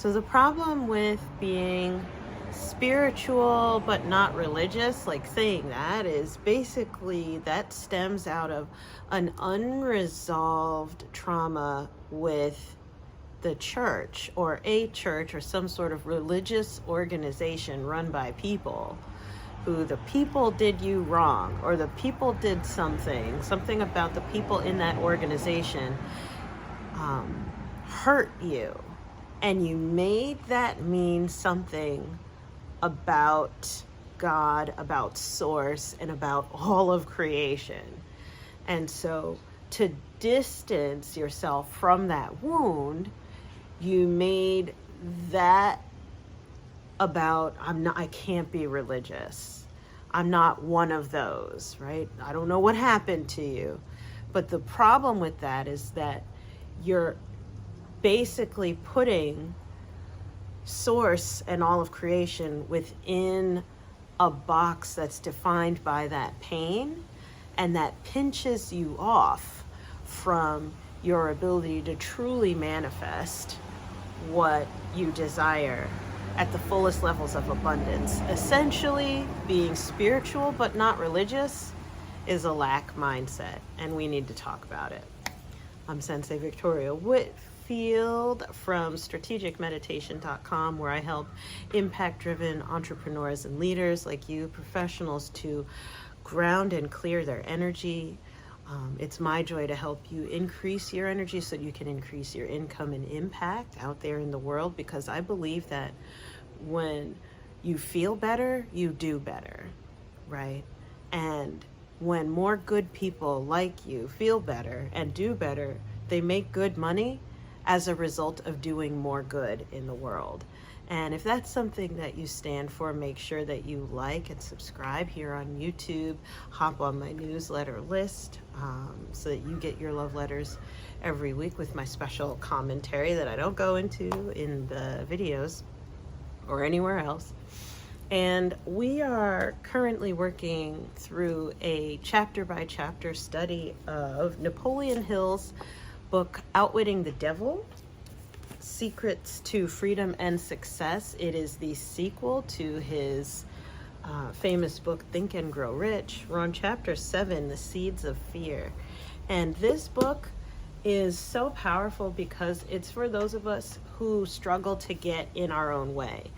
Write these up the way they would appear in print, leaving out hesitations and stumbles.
So the problem with being spiritual but not religious, like saying that, is basically that stems out of an unresolved trauma with the church or a church or some sort of religious organization run by people who the people did you wrong, or the people did something about the people in that organization hurt you, and you made that mean something about God, about source, and about all of creation. And so to distance yourself from that wound, you made that about, I can't be religious. I'm not one of those, right? I don't know what happened to you. But the problem with that is that you're basically putting source and all of creation within a box that's defined by that pain, and that pinches you off from your ability to truly manifest what you desire at the fullest levels of abundance. Essentially, being spiritual but not religious is a lack mindset, and we need to talk about it. I'm Sensei Victoria Whitfield from strategicmeditation.com, where I help impact-driven entrepreneurs and leaders like you, professionals, to ground and clear their energy. It's my joy to help you increase your energy so you can increase your income and impact out there in the world, because I believe that when you feel better, you do better, right? And when more good people like you feel better and do better, they make good money as a result of doing more good in the world. And if that's something that you stand for, make sure that you like and subscribe here on YouTube. Hop on my newsletter list so that you get your love letters every week with my special commentary that I don't go into in the videos or anywhere else. And we are currently working through a chapter by chapter study of Napoleon Hill's book, Outwitting the Devil, Secrets to Freedom and Success. It is the sequel to his famous book, Think and Grow Rich. We're on chapter 7, The Seeds of Fear. And this book is so powerful because it's for those of us who struggle to get in our own way.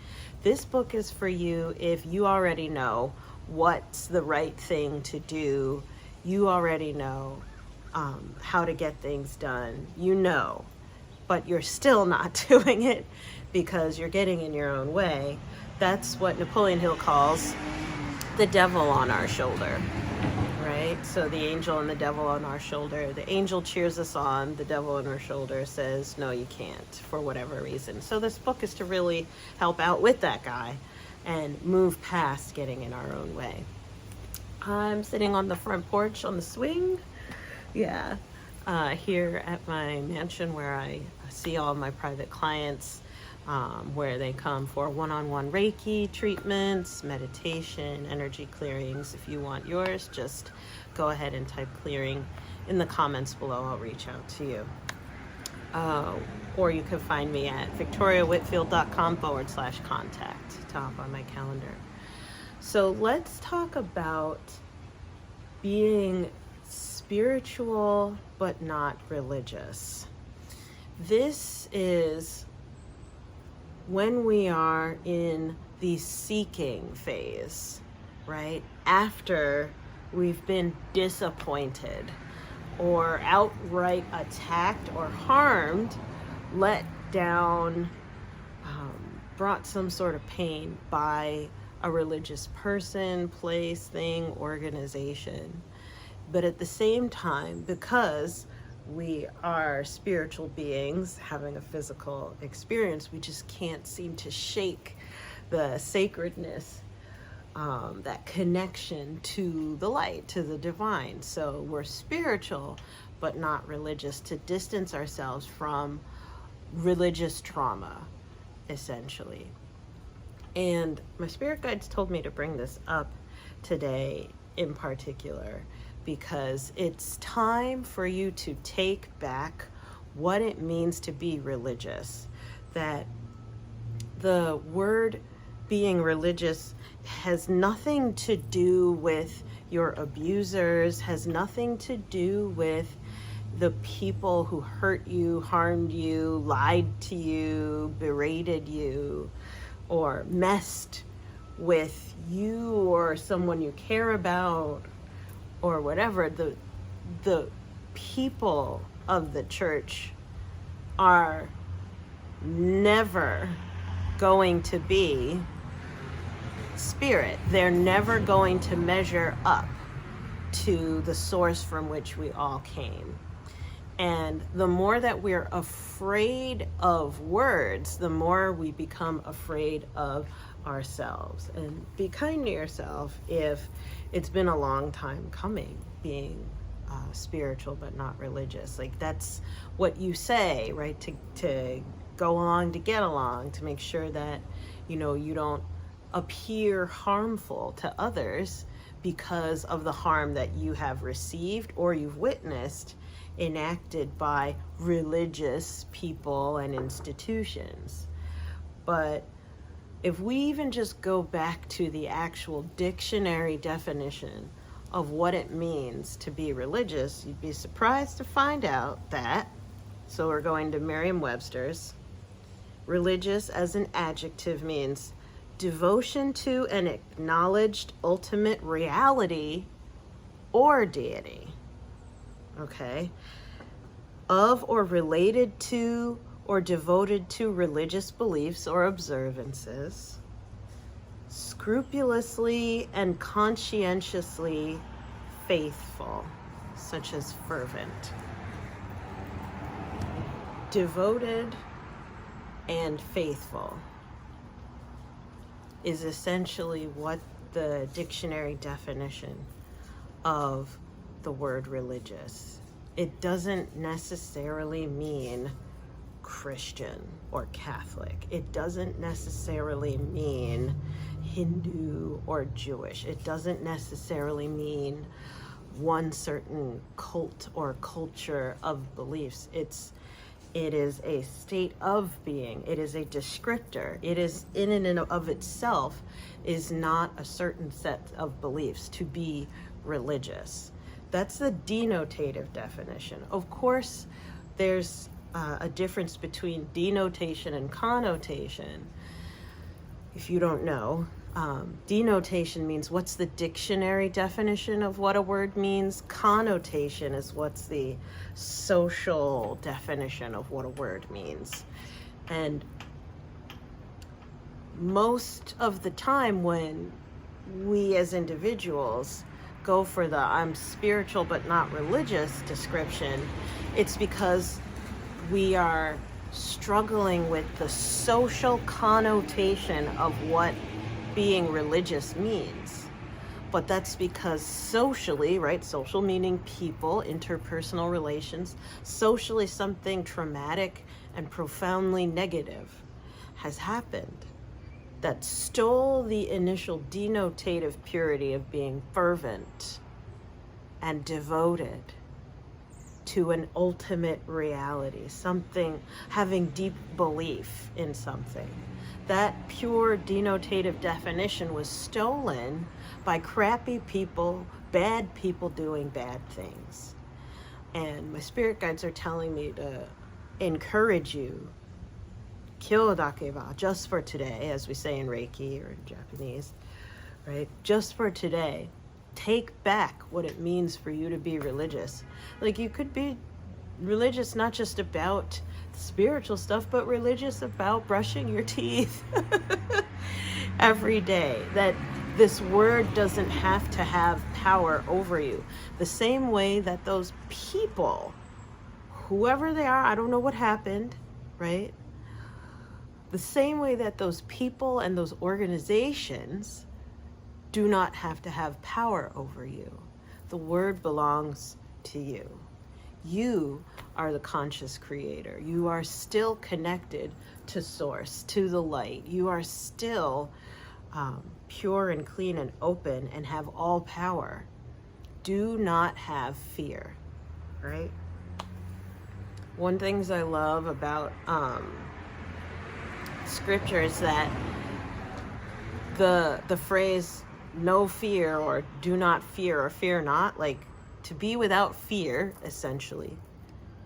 This book is for you if you already know what's the right thing to do. You already know how to get things done. You know, but you're still not doing it because you're getting in your own way. That's what Napoleon Hill calls the devil on our shoulder, right? So the angel and the devil on our shoulder. The angel cheers us on. The devil on our shoulder says, no, you can't, for whatever reason. So this book is to really help out with that guy and move past getting in our own way. I'm sitting on the front porch on the swing. Yeah. Here at my mansion, where I see all my private clients, where they come for one-on-one Reiki treatments, meditation, energy clearings. If you want yours, just go ahead and type clearing in the comments below. I'll reach out to you. Or you can find me at victoriawhitfield.com/contact to hop on my calendar. So let's talk about being spiritual but not religious. This is when we are in the seeking phase, right? After we've been disappointed or outright attacked or harmed, let down, brought some sort of pain by a religious person, place, thing, organization. But at the same time, because we are spiritual beings having a physical experience, we just can't seem to shake the sacredness, that connection to the light, to the divine. So we're spiritual, but not religious, to distance ourselves from religious trauma, essentially. And my spirit guides told me to bring this up today in particular, because it's time for you to take back what it means to be religious. That the word being religious has nothing to do with your abusers, has nothing to do with the people who hurt you, harmed you, lied to you, berated you, or messed with you or someone you care about, or whatever. The people of the church are never going to be spirit. They're never going to measure up to the source from which we all came. And the more that we're afraid of words, the more we become afraid of ourselves. And be kind to yourself if it's been a long time coming, being spiritual but not religious. Like, that's what you say, right? To go along, to get along, to make sure that, you know, you don't appear harmful to others because of the harm that you have received or you've witnessed enacted by religious people and institutions. But if we even just go back to the actual dictionary definition of what it means to be religious, you'd be surprised to find out that, so we're going to Merriam-Webster's, religious as an adjective means devotion to an acknowledged ultimate reality or deity. Okay? Of or related to or devoted to religious beliefs or observances, scrupulously and conscientiously faithful, such as fervent. Devoted and faithful is essentially what the dictionary definition of the word religious. It doesn't necessarily mean Christian or Catholic. It doesn't necessarily mean Hindu or Jewish. It doesn't necessarily mean one certain cult or culture of beliefs. It is a state of being. It is a descriptor. It is in and of itself is not a certain set of beliefs to be religious. That's the denotative definition. Of course, there's a difference between denotation and connotation. If you don't know, denotation means what's the dictionary definition of what a word means. Connotation is what's the social definition of what a word means. And most of the time when we as individuals go for the I'm spiritual but not religious description, it's because we are struggling with the social connotation of what being religious means. But that's because socially, right, social meaning people, interpersonal relations, socially something traumatic and profoundly negative has happened that stole the initial denotative purity of being fervent and devoted to an ultimate reality, something, having deep belief in something. That pure denotative definition was stolen by crappy people, bad people doing bad things. And my spirit guides are telling me to encourage you, kyo dakeva, just for today, as we say in Reiki or in Japanese, right? Just for today. Take back what it means for you to be religious. Like, you could be religious not just about spiritual stuff, but religious about brushing your teeth every day. That this word doesn't have to have power over you. The same way that those people, whoever they are, I don't know what happened, right? The same way that those people and those organizations do not have to have power over you. The word belongs to you. You are the conscious creator. You are still connected to source, to the light. You are still pure and clean and open and have all power. Do not have fear, right? One things I love about scriptures that the phrase no fear or do not fear or fear not, like to be without fear essentially,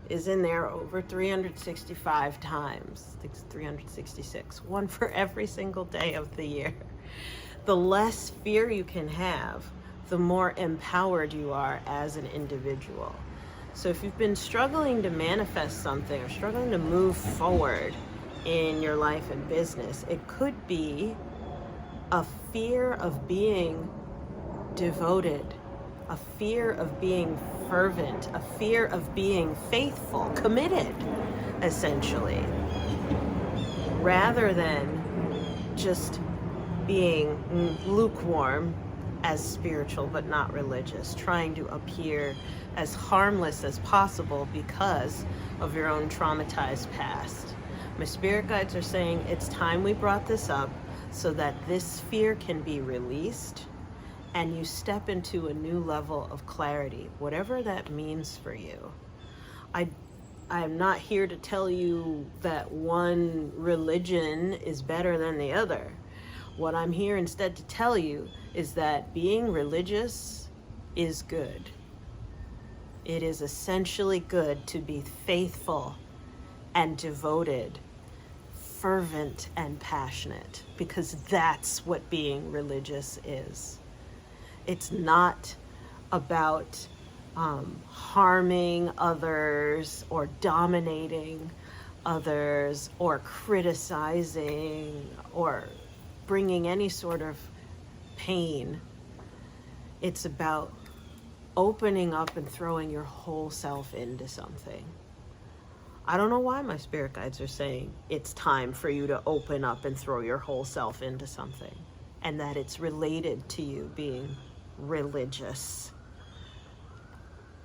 is in there over 365 times. I think it's 366, one for every single day of the year. The less fear you can have, the more empowered you are as an individual. So if you've been struggling to manifest something or struggling to move forward in your life and business, it could be a fear of being devoted, a fear of being fervent, a fear of being faithful, committed, essentially, rather than just being lukewarm as spiritual but not religious, trying to appear as harmless as possible because of your own traumatized past. My spirit guides are saying it's time we brought this up so that this fear can be released and you step into a new level of clarity, whatever that means for you. I'm not here to tell you that one religion is better than the other. What I'm here instead to tell you is that being religious is good. It is essentially good to be faithful and devoted, fervent and passionate, because that's what being religious is. It's not about harming others or dominating others or criticizing or bringing any sort of pain. It's about opening up and throwing your whole self into something. I don't know why my spirit guides are saying it's time for you to open up and throw your whole self into something, and that it's related to you being religious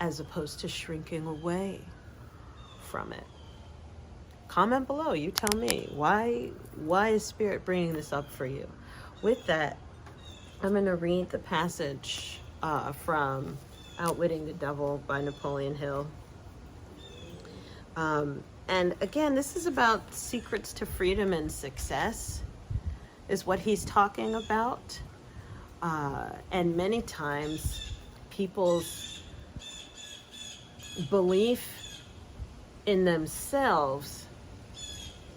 as opposed to shrinking away from it. Comment below, you tell me, why is Spirit bringing this up for you? With that, I'm going to read the passage from Outwitting the Devil by Napoleon Hill. And again, this is about secrets to freedom and success, is what he's talking about. And many times, people's belief in themselves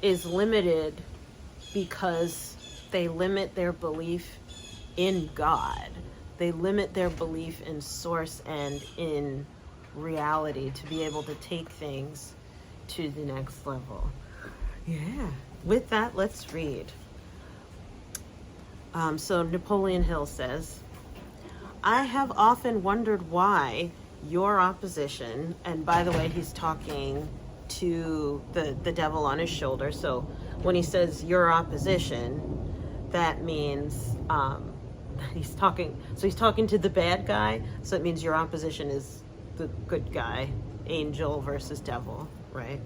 is limited because they limit their belief in God. They limit their belief in source and in reality to be able to take things to the next level. Yeah. With that, let's read. So Napoleon Hill says, I have often wondered why your opposition, and by the way, he's talking to the devil on his shoulder. So when he says your opposition, that means he's talking to the bad guy. So it means your opposition is the good guy, angel versus devil, right?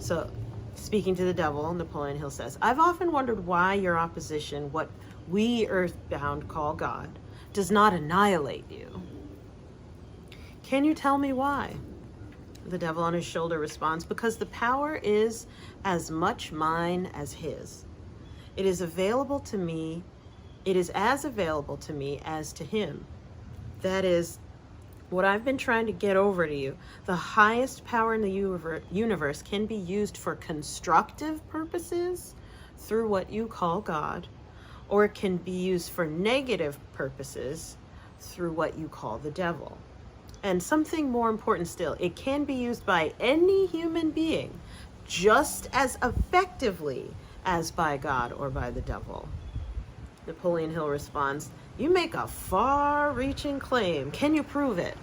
So speaking to the devil, Napoleon Hill says, I've often wondered why your opposition, what we earthbound call God, does not annihilate you. Can you tell me why? The devil on his shoulder responds, because the power is as much mine as his. It is available to me. It is as available to me as to him. That is what I've been trying to get over to you. The highest power in the universe can be used for constructive purposes through what you call God, or it can be used for negative purposes through what you call the devil. And something more important still, it can be used by any human being just as effectively as by God or by the devil. Napoleon Hill responds, you make a far-reaching claim. Can you prove it?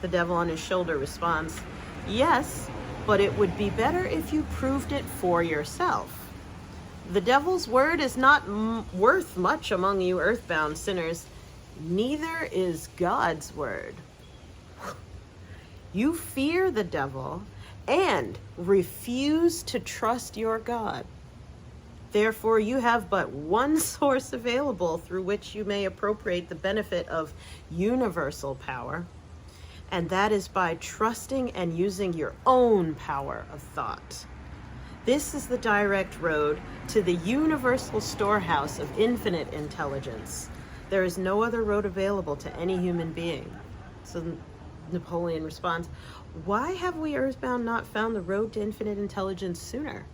The devil on his shoulder responds, yes, but it would be better if you proved it for yourself. The devil's word is not worth much among you earthbound sinners. Neither is God's word. You fear the devil and refuse to trust your God. Therefore, you have but one source available through which you may appropriate the benefit of universal power, and that is by trusting and using your own power of thought. This is the direct road to the universal storehouse of infinite intelligence. There is no other road available to any human being. So Napoleon responds, why have we earthbound not found the road to infinite intelligence sooner?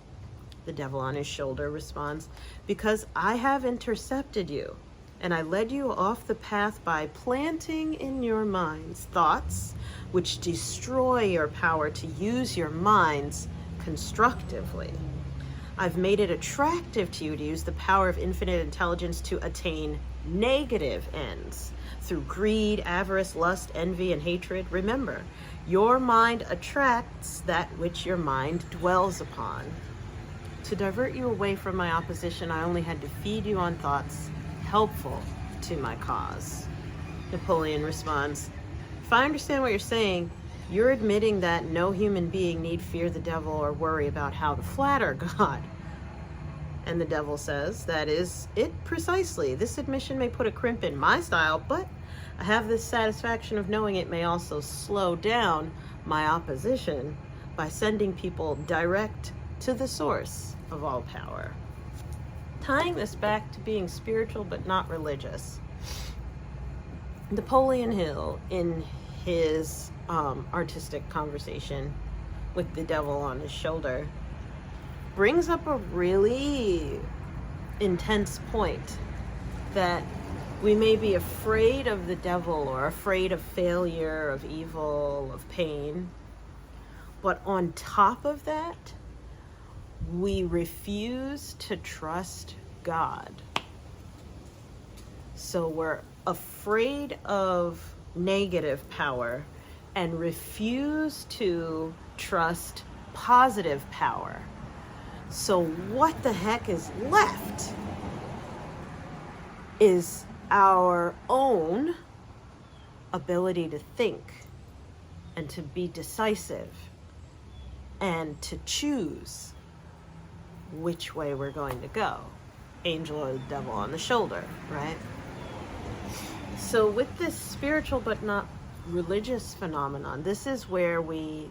The devil on his shoulder responds, because I have intercepted you, and I led you off the path by planting in your minds thoughts which destroy your power to use your minds constructively. I've made it attractive to you to use the power of infinite intelligence to attain negative ends through greed, avarice, lust, envy, and hatred. Remember, your mind attracts that which your mind dwells upon. To divert you away from my opposition, I only had to feed you on thoughts helpful to my cause. Napoleon responds, if I understand what you're saying, you're admitting that no human being need fear the devil or worry about how to flatter God. And the devil says, that is it precisely. This admission may put a crimp in my style, but I have the satisfaction of knowing it may also slow down my opposition by sending people direct to the source of all power. Tying this back to being spiritual but not religious, Napoleon Hill, in his artistic conversation with the devil on his shoulder, brings up a really intense point that we may be afraid of the devil or afraid of failure, of evil, of pain, but on top of that, we refuse to trust God. So we're afraid of negative power and refuse to trust positive power. So what the heck is left is our own ability to think and to be decisive and to choose which way we're going to go. Angel or the devil on the shoulder, right? So with this spiritual but not religious phenomenon, this is where we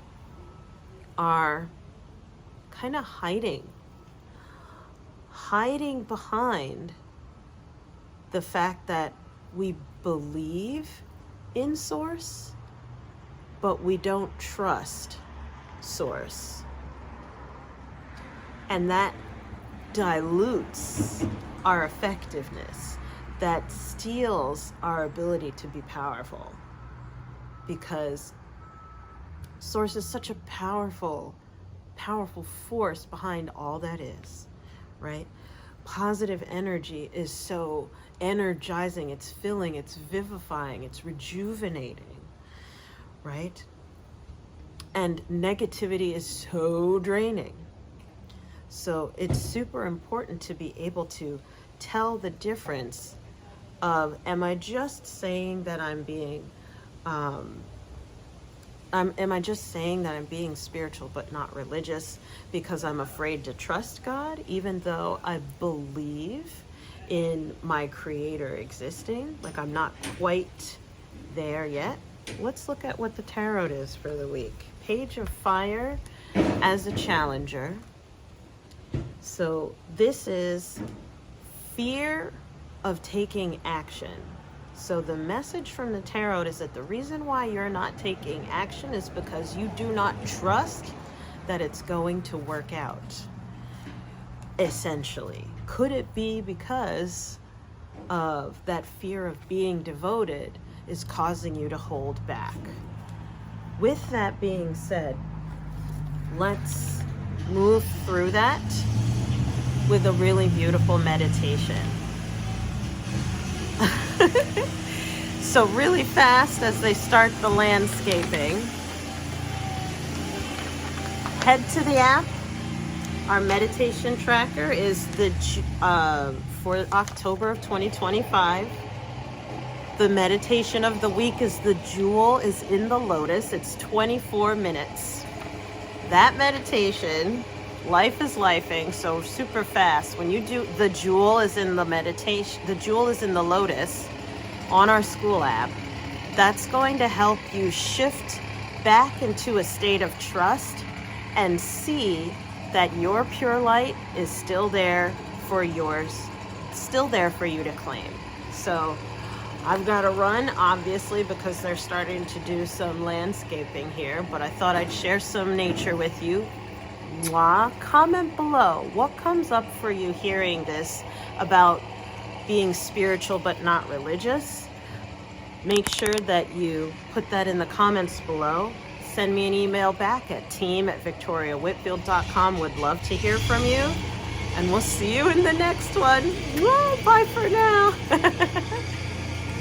are kind of hiding behind the fact that we believe in Source, but we don't trust Source. And that dilutes our effectiveness. That steals our ability to be powerful. Because Source is such a powerful force behind all that is, right? Positive energy is so energizing, it's filling, it's vivifying, it's rejuvenating, right? And negativity is so draining. So it's super important to be able to tell the difference of, am I just saying that I'm being am I just saying that I'm being spiritual but not religious because I'm afraid to trust God, even though I believe in my Creator existing? Like, I'm not quite there yet. Let's look at what the tarot is for the week. Page of Fire as a challenger. So this is fear of taking action. So the message from the tarot is that the reason why you're not taking action is because you do not trust that it's going to work out, essentially. Could it be because of that fear of being devoted is causing you to hold back? With that being said, let's move through that with a really beautiful meditation. So really fast as they start the landscaping, head to the app. Our meditation tracker is for October of 2025. The meditation of the week is the jewel is in the lotus. It's 24 minutes. That meditation, life is lifing, so super fast. When you do, the jewel is in the meditation, the jewel is in the lotus on our school app. That's going to help you shift back into a state of trust and see that your pure light is still there for yours, still there for you to claim. So I've got to run, obviously, because they're starting to do some landscaping here, but I thought I'd share some nature with you. Mwah. Comment below what comes up for you hearing this about being spiritual but not religious. Make sure that you put that in the comments below. Send me an email back at team@victoriawhitfield.com. Would love to hear from you. And we'll see you in the next one. Whoa, bye for now.